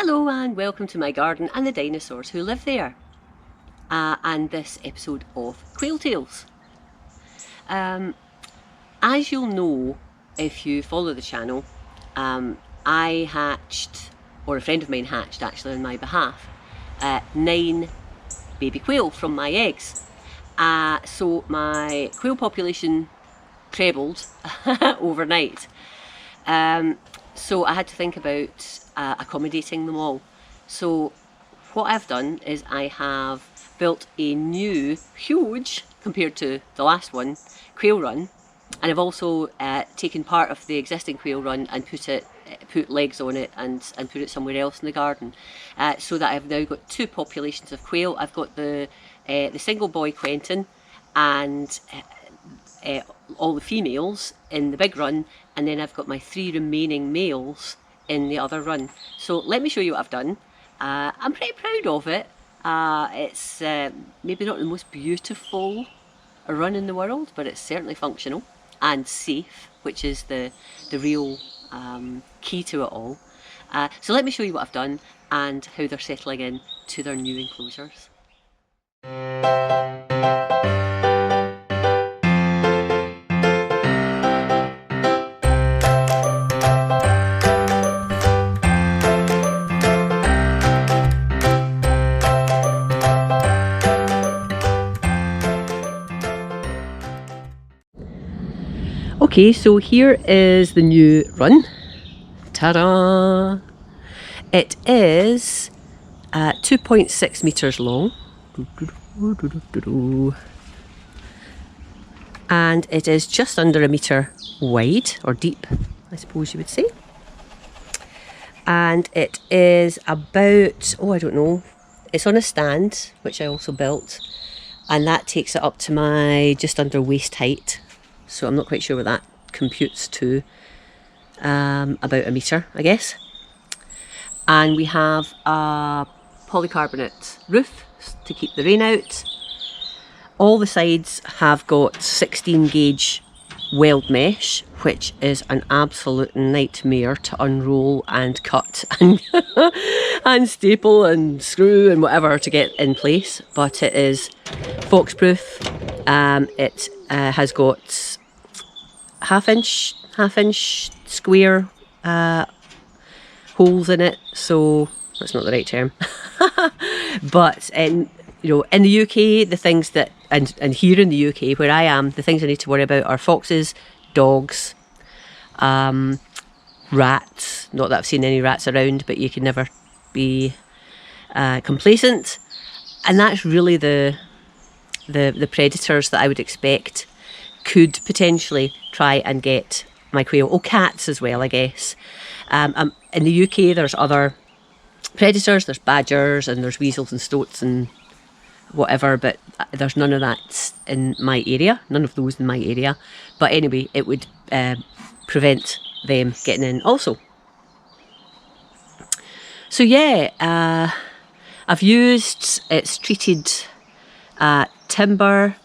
Hello and welcome to my garden and the dinosaurs who live there, and this episode of Quail Tales. As you'll know if you follow the channel, I hatched, or a friend of mine hatched actually on my behalf, 9 baby quail from my eggs. So my quail population trebled overnight. So I had to think about accommodating them all. So what I've done is I have built a new, huge, compared to the last one, quail run, and I've also taken part of the existing quail run and put legs on it and put it somewhere else in the garden, so that I've now got 2 populations of quail. I've got the single boy Quentin and all the females in the big run, and then I've got my 3 remaining males in the other run. So let me show you what I've done. I'm pretty proud of it. It's maybe not the most beautiful run in the world, but it's certainly functional and safe, which is the real key to it all. So let me show you what I've done and how they're settling in to their new enclosures. Okay, so here is the new run. Ta-da! It is 2.6 metres long. And it is just under a metre wide, or deep, I suppose you would say. And it is about, I don't know, it's on a stand, which I also built. And that takes it up to my just under waist height. So I'm not quite sure what that computes to, about a metre, I guess. And we have a polycarbonate roof to keep the rain out. All the sides have got 16 gauge weld mesh, which is an absolute nightmare to unroll and cut and, and staple and screw and whatever to get in place. But it is fox-proof. It has got half inch square holes in it, so that's not the right term. But in the UK, the things that and here in the UK where I am, the things I need to worry about are foxes, dogs, rats. Not that I've seen any rats around, but you can never be complacent. And that's really the predators that I would expect could potentially try and get my quail. Cats as well, I guess. In the UK, there's other predators. There's badgers and there's weasels and stoats and whatever, but there's none of that in my area. None of those in my area. But anyway, it would prevent them getting in also. So yeah, I've used, it's treated timber,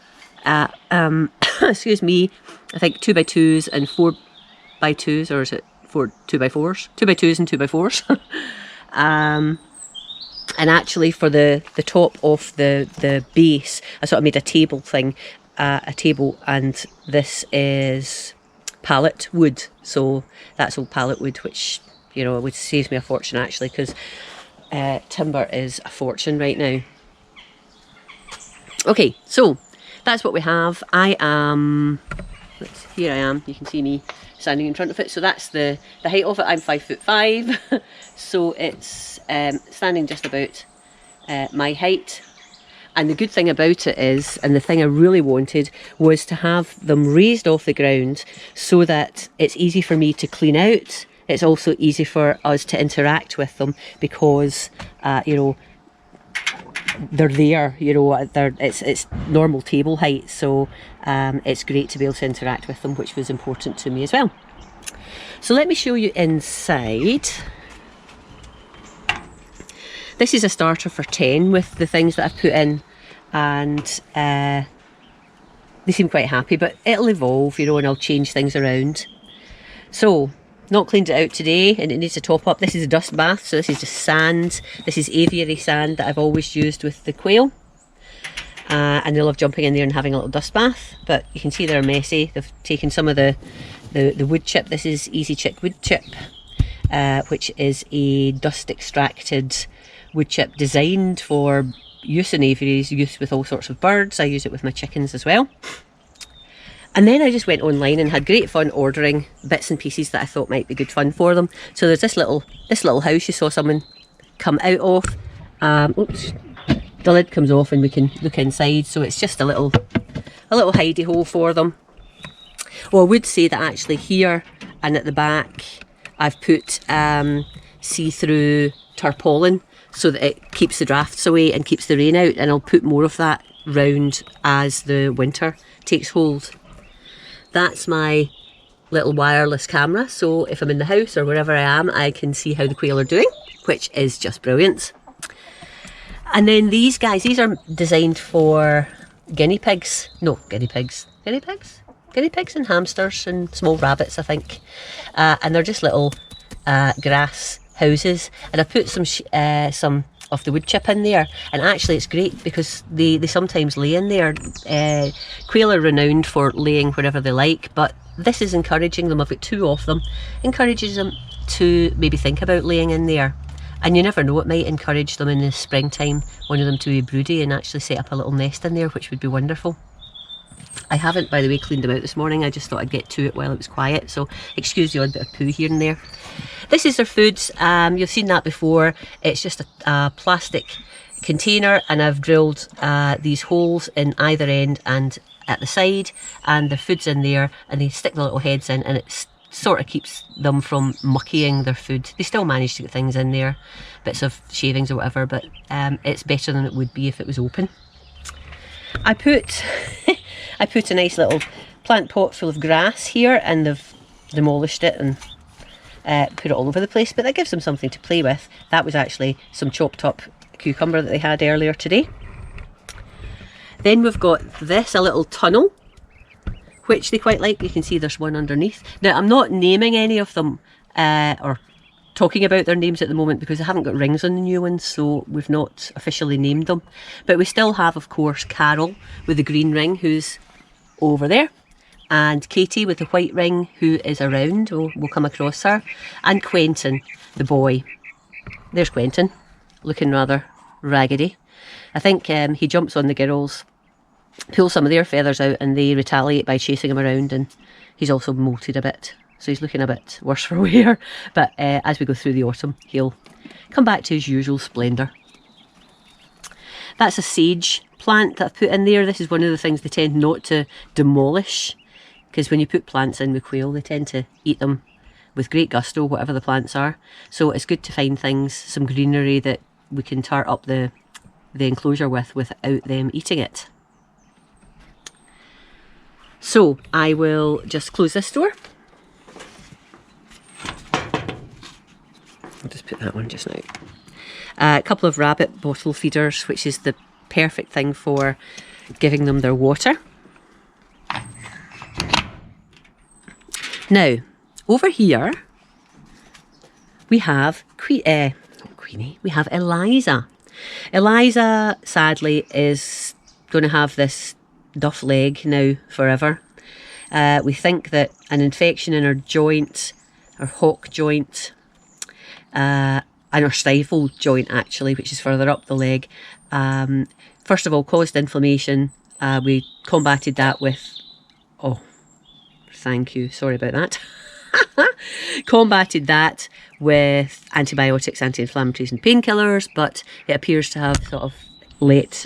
excuse me, I think 2x2s and 4x2s, or is it 2x4s? 2x2s and 2x4s. And actually for the top of the base, I sort of made a table thing, a table, and this is pallet wood. So that's all pallet wood, which, would save me a fortune actually, because timber is a fortune right now. Okay, so that's what we have. Here I am, you can see me standing in front of it. So that's the height of it. I'm 5'5", so it's standing just about my height. And the good thing about it is, and the thing I really wanted, was to have them raised off the ground so that it's easy for me to clean out. It's also easy for us to interact with them because, they're there, it's normal table height, so it's great to be able to interact with them, which was important to me as well. So let me show you inside. This is a starter for 10 with the things that I've put in, and they seem quite happy, but it'll evolve, and I'll change things around. So Not cleaned it out today, and it needs a top up. This is a dust bath, so this is just sand. This is aviary sand that I've always used with the quail. And they love jumping in there and having a little dust bath, but you can see they're messy. They've taken some of the wood chip. This is Easy Chick wood chip, which is a dust extracted wood chip designed for use in aviaries, use with all sorts of birds. I use it with my chickens as well. And then I just went online and had great fun ordering bits and pieces that I thought might be good fun for them. So there's this little house you saw someone come out of. Oops, the lid comes off and we can look inside. So it's just a little hidey hole for them. Well, I would say that actually here and at the back, I've put see-through tarpaulin so that it keeps the drafts away and keeps the rain out. And I'll put more of that round as the winter takes hold. That's my little wireless camera, so if I'm in the house or wherever I am, I can see how the quail are doing, which is just brilliant. And then these guys, these are designed for guinea pigs. No, guinea pigs. Guinea pigs? Guinea pigs and hamsters and small rabbits, I think. And they're just little grass houses. And I put some of the wood chip in there, and actually it's great because they sometimes lay in there. Quail are renowned for laying wherever they like, but this is encouraging them. I've got 2 of them. Encourages them to maybe think about laying in there, and you never know, it might encourage them in the springtime, one of them to be broody and actually set up a little nest in there, which would be wonderful. I haven't, by the way, cleaned them out this morning. I just thought I'd get to it while it was quiet, so excuse the odd bit of poo here and there. This is their foods. You've seen that before. It's just a plastic container, and I've drilled these holes in either end and at the side, and their food's in there, and they stick the little heads in, and it sort of keeps them from muckying their food. They still manage to get things in there, bits of shavings or whatever, but it's better than it would be if it was open. I put a nice little plant pot full of grass here, and they've demolished it and put it all over the place, but that gives them something to play with. That was actually some chopped up cucumber that they had earlier today. Then we've got this, a little tunnel, which they quite like. You can see there's one underneath. Now, I'm not naming any of them or talking about their names at the moment because I haven't got rings on the new ones, so we've not officially named them. But we still have, of course, Carol with the green ring, who's over there, and Katie with the white ring, who is around. We'll come across her, and Quentin, the boy. There's Quentin, looking rather raggedy. I think he jumps on the girls, pulls some of their feathers out, and they retaliate by chasing him around, and he's also molted a bit. So he's looking a bit worse for wear, but as we go through the autumn, he'll come back to his usual splendour. That's a sage plant that I've put in there. This is one of the things they tend not to demolish, because when you put plants in with quail, they tend to eat them with great gusto, whatever the plants are. So it's good to find things, some greenery that we can tart up the enclosure with without them eating it. So I will just close this door. I'll just put that one just now. A couple of rabbit bottle feeders, which is the perfect thing for giving them their water. Now, over here, we have we have Eliza. Eliza, sadly, is going to have this duff leg now forever. We think that an infection in her joint, her hock joint, and her stifle joint actually, which is further up the leg, first of all caused inflammation. We combated that with, oh, thank you, sorry about that. Combated that with antibiotics, anti-inflammatories and painkillers, but it appears to have sort of let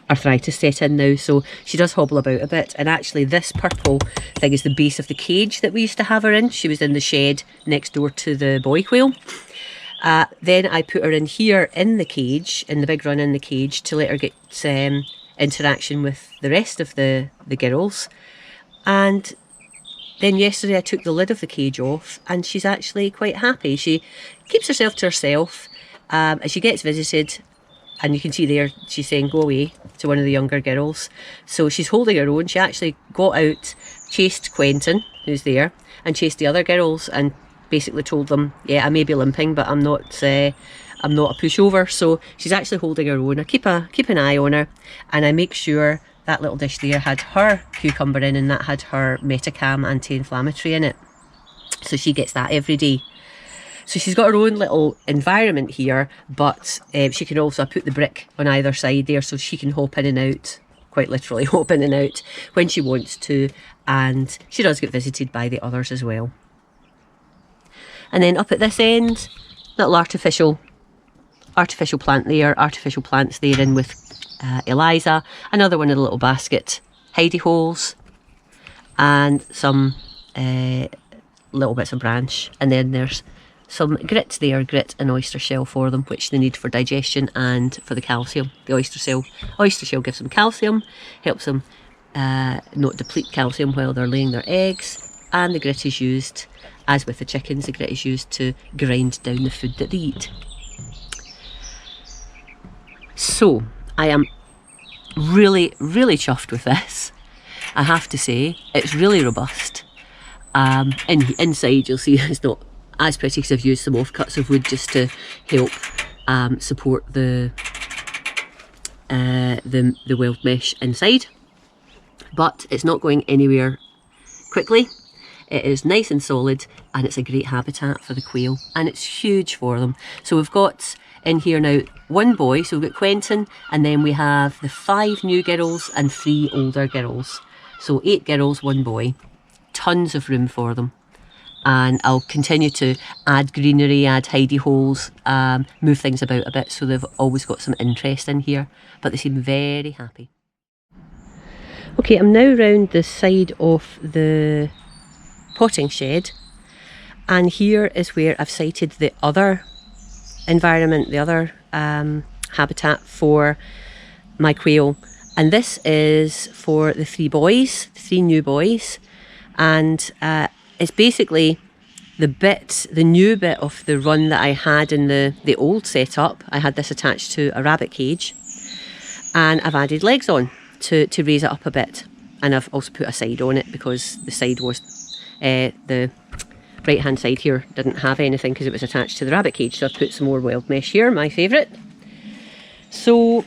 arthritis set in now, so she does hobble about a bit. And actually this purple thing is the base of the cage that we used to have her in. She was in the shed next door to the boy quail. Then I put her in here in the cage, in the big run in the cage, to let her get interaction with the rest of the girls. And then yesterday I took the lid of the cage off, and she's actually quite happy. She keeps herself to herself, and she gets visited, and you can see there she's saying go away to one of the younger girls. So she's holding her own. She actually got out chased Quentin, who's there, and chased the other girls, and basically told them, yeah, I may be limping, but I'm not a pushover. So she's actually holding her own. I keep an eye on her, and I make sure that little dish there had her cucumber in, and that had her Metacam anti-inflammatory in it. So she gets that every day. So she's got her own little environment here, but she can also, I put the brick on either side there so she can hop in and out, quite literally hop in and out when she wants to, and she does get visited by the others as well. And then up at this end, little artificial plant there, artificial plants there in with Eliza, another one in a little basket, hidey holes, and some little bits of branch, and then there's some grit there, grit and oyster shell for them, which they need for digestion and for the calcium. The oyster shell gives them calcium, helps them not deplete calcium while they're laying their eggs, and the grit is used, as with the chickens, the grit is used to grind down the food that they eat. So I am really, really chuffed with this. I have to say, it's really robust. Inside you'll see it's not as pretty because I've used some offcuts of wood just to help support the weld mesh inside. But it's not going anywhere quickly. It is nice and solid, and it's a great habitat for the quail, and it's huge for them. So we've got in here now one boy, so we've got Quentin, and then we have the 5 new girls and 3 older girls. So 8 girls, 1 boy. Tons of room for them. And I'll continue to add greenery, add hidey holes, move things about a bit so they've always got some interest in here, but they seem very happy. Okay, I'm now round the side of the potting shed, and here is where I've sited the other environment, the other habitat for my quail, and this is for the 3 boys, the 3 new boys, and it's basically the new bit of the run that I had in the old setup. I had this attached to a rabbit cage, and I've added legs on to raise it up a bit, and I've also put a side on it because the side was the right hand side here didn't have anything because it was attached to the rabbit cage, so I've put some more weld mesh here, my favourite. So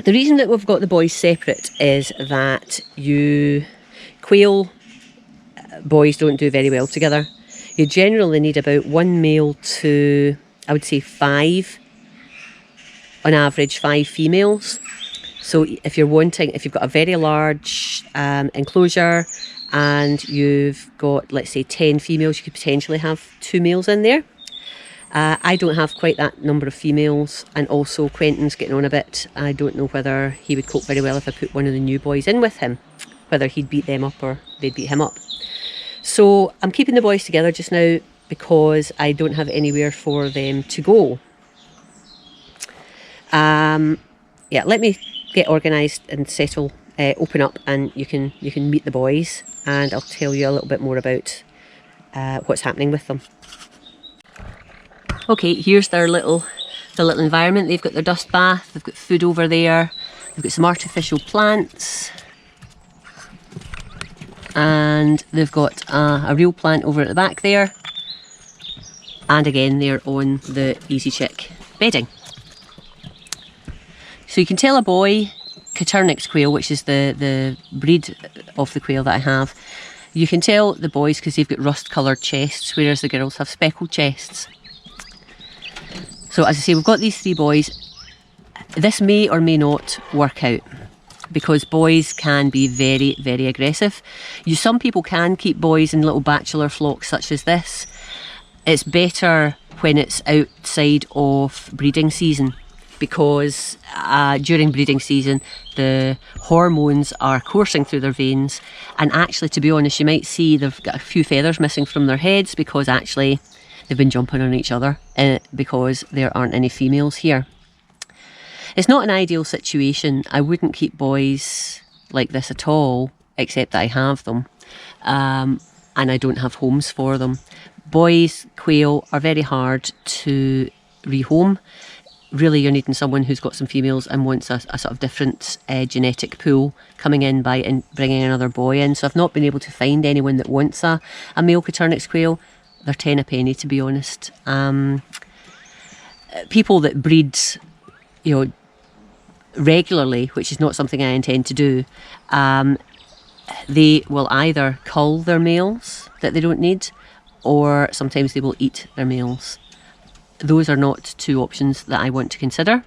the reason that we've got the boys separate is that quail boys don't do very well together. You generally need about 1 male to, I would say 5, on average 5 females. So if you've got a very large enclosure and you've got, let's say, 10 females, you could potentially have 2 males in there. I don't have quite that number of females, and also Quentin's getting on a bit. I don't know whether he would cope very well if I put one of the new boys in with him, whether he'd beat them up or they'd beat him up. So I'm keeping the boys together just now because I don't have anywhere for them to go. Yeah, let me get organised and settle, open up, and you can meet the boys, and I'll tell you a little bit more about what's happening with them. Okay, here's their little environment. They've got their dust bath, they've got food over there, they've got some artificial plants, and they've got a real plant over at the back there, and again they're on the Easy Chick bedding. So you can tell a boy, Caturnix quail, which is the breed of the quail that I have, you can tell the boys because they've got rust coloured chests, whereas the girls have speckled chests. So as I say, we've got these 3 boys. This may or may not work out, because boys can be very, very aggressive. Some people can keep boys in little bachelor flocks such as this. It's better when it's outside of breeding season, because during breeding season the hormones are coursing through their veins, and actually, to be honest, you might see they've got a few feathers missing from their heads because actually they've been jumping on each other because there aren't any females here. It's not an ideal situation. I wouldn't keep boys like this at all, except that I have them, and I don't have homes for them. Boys quail are very hard to rehome. really you're needing someone who's got some females and wants a sort of different genetic pool coming in by bringing another boy in. So I've not been able to find anyone that wants a male Coturnix quail. They're 10 a penny, to be honest. People that breed, regularly, which is not something I intend to do, they will either cull their males that they don't need, or sometimes they will eat their males. Those are not two options that I want to consider.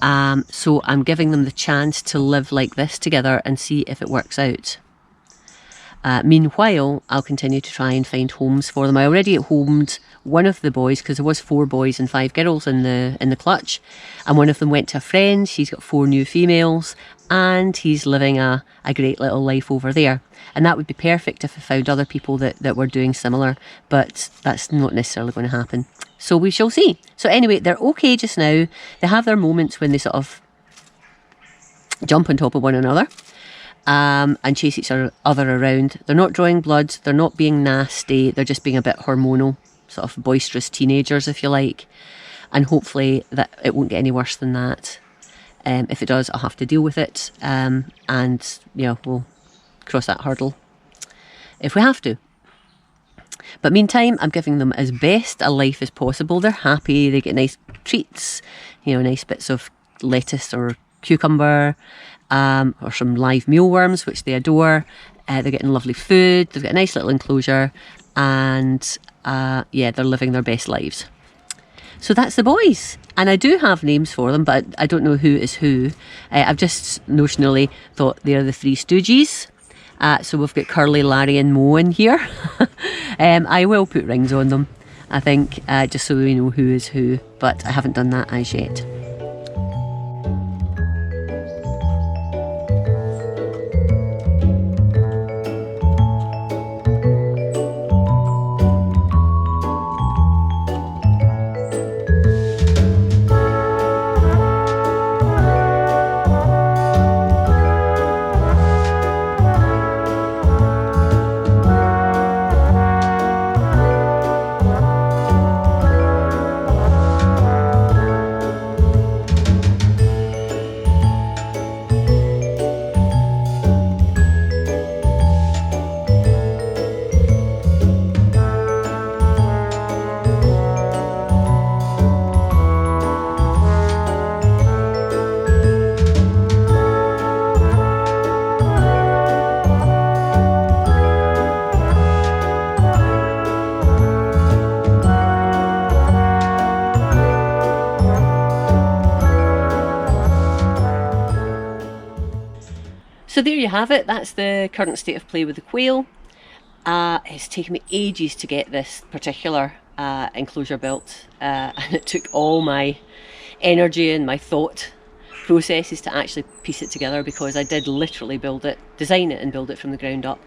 So I'm giving them the chance to live like this together and see if it works out. Meanwhile, I'll continue to try and find homes for them. I already homed one of the boys, because there was 4 boys and 5 girls in the clutch, and one of them went to a friend. She's got 4 new females, and he's living a great little life over there. And that would be perfect if I found other people that were doing similar, but that's not necessarily going to happen. So we shall see. So anyway, they're okay just now. They have their moments when they sort of jump on top of one another and chase each other around. They're not drawing blood. They're not being nasty. They're just being a bit hormonal, sort of boisterous teenagers, if you like. And hopefully that it won't get any worse than that. If it does, I'll have to deal with it. And we'll cross that hurdle if we have to. But meantime, I'm giving them as best a life as possible. They're happy. They get nice treats, nice bits of lettuce or cucumber, or some live mealworms, which they adore. They're getting lovely food. They've got a nice little enclosure, and they're living their best lives. So that's the boys. And I do have names for them, but I don't know who is who. I've just notionally thought they're the 3 Stooges. So we've got Curly, Larry and Mo in here. I will put rings on them, I think, just so we know who is who, but I haven't done that as yet. So there you have it. That's the current state of play with the quail. It's taken me ages to get this particular enclosure built, and it took all my energy and my thought processes to actually piece it together, because I did literally design it and build it from the ground up.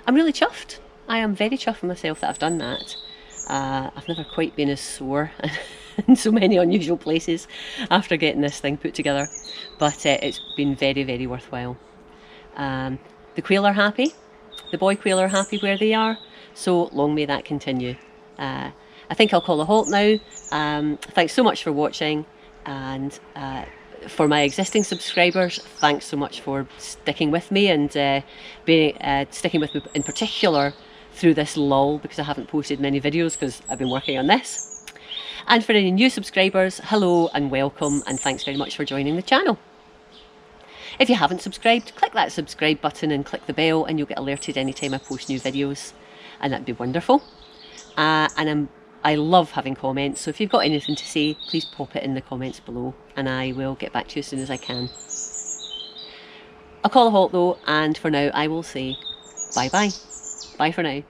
I'm really chuffed. I am very chuffed with myself that I've done that. I've never quite been as sore in so many unusual places after getting this thing put together, but it's been very, very worthwhile. The quail are happy. The boy quail are happy where they are, so long may that continue. I think I'll call a halt now. Thanks so much for watching, and for my existing subscribers, thanks so much for sticking with me and sticking with me in particular through this lull, because I haven't posted many videos because I've been working on this. And for any new subscribers, hello and welcome, and thanks very much for joining the channel. If you haven't subscribed, click that subscribe button and click the bell, and you'll get alerted anytime I post new videos, and that'd be wonderful. And I love having comments, so if you've got anything to say, please pop it in the comments below, and I will get back to you as soon as I can. I'll call a halt though, and for now I will say bye bye. Bye for now.